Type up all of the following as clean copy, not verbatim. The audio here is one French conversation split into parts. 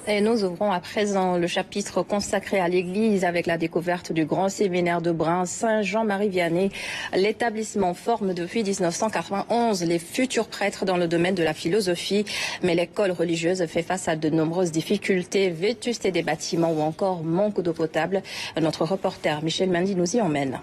Et nous ouvrons à présent le chapitre consacré à l'Église avec la découverte du grand séminaire de Brin Saint-Jean-Marie-Vianney. L'établissement forme depuis 1991 les futurs prêtres dans le domaine de la philosophie. Mais l'école religieuse fait face à de nombreuses difficultés, vétusté des bâtiments ou encore manque d'eau potable. Notre reporter Michel Mendy nous y emmène.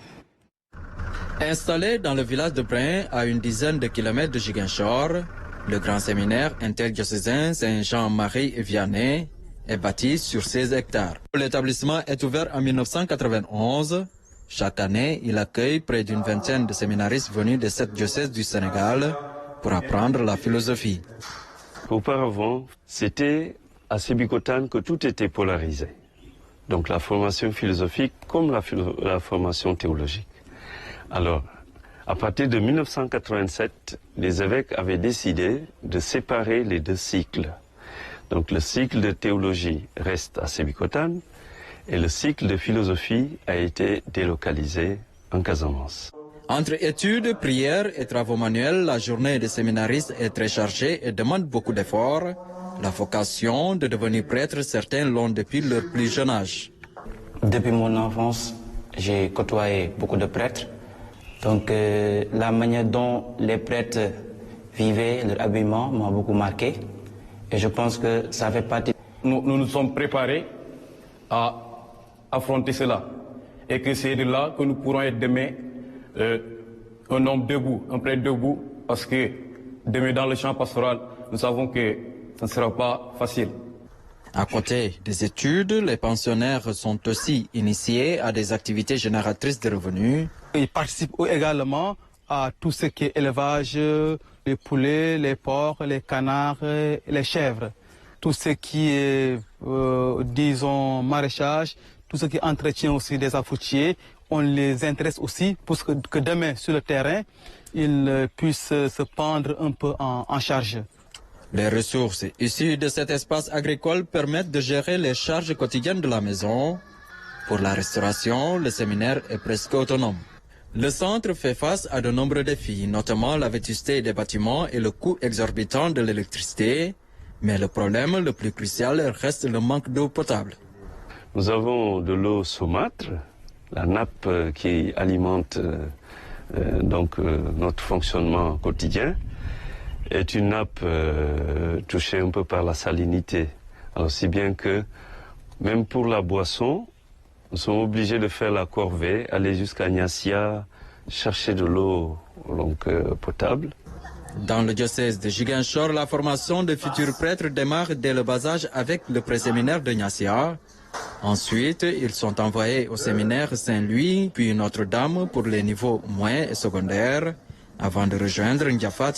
Installé dans le village de Brin, à une dizaine de kilomètres de Ziguinchor, le grand séminaire interdiocésain Saint-Jean-Marie-Vianney est bâti sur 16 hectares. L'établissement est ouvert en 1991. Chaque année, il accueille près d'une vingtaine de séminaristes venus des 7 diocèses du Sénégal pour apprendre la philosophie. Auparavant, c'était à Sébikotane que tout était polarisé. Donc la formation philosophique comme la formation théologique. Alors, à partir de 1987, les évêques avaient décidé de séparer les deux cycles. Donc le cycle de théologie reste à Sébikotane et le cycle de philosophie a été délocalisé en Casamance. Entre études, prières et travaux manuels, la journée des séminaristes est très chargée et demande beaucoup d'efforts. La vocation de devenir prêtre, certains l'ont depuis leur plus jeune âge. Depuis mon enfance, j'ai côtoyé beaucoup de prêtres. Donc la manière dont les prêtres vivaient, leur habillement m'a beaucoup marqué. Et je pense que ça fait partie. Nous nous sommes préparés à affronter cela. Et que c'est de là que nous pourrons être demain un homme debout, un prêtre debout. Parce que demain dans le champ pastoral, nous savons que ça ne sera pas facile. À côté des études, les pensionnaires sont aussi initiés à des activités génératrices de revenus. Ils participent également à tout ce qui est élevage, les poulets, les porcs, les canards, les chèvres. Tout ce qui est, disons, maraîchage, tout ce qui est entretien aussi des affoutiers, on les intéresse aussi pour que demain, sur le terrain, ils puissent se prendre un peu en charge. Les ressources issues de cet espace agricole permettent de gérer les charges quotidiennes de la maison. Pour la restauration, le séminaire est presque autonome. Le centre fait face à de nombreux défis, notamment la vétusté des bâtiments et le coût exorbitant de l'électricité. Mais le problème le plus crucial reste le manque d'eau potable. Nous avons de l'eau saumâtre, la nappe qui alimente notre fonctionnement quotidien. Est une nappe touchée un peu par la salinité. Alors si bien que, même pour la boisson, nous sommes obligés de faire la corvée, aller jusqu'à Niassia, chercher de l'eau potable. Dans le diocèse de Ziguinchor, la formation des futurs prêtres démarre dès le bas âge avec le préséminaire de Niassia. Ensuite, ils sont envoyés au séminaire Saint-Louis, puis Notre-Dame pour les niveaux moyens et secondaires, avant de rejoindre Ndiafat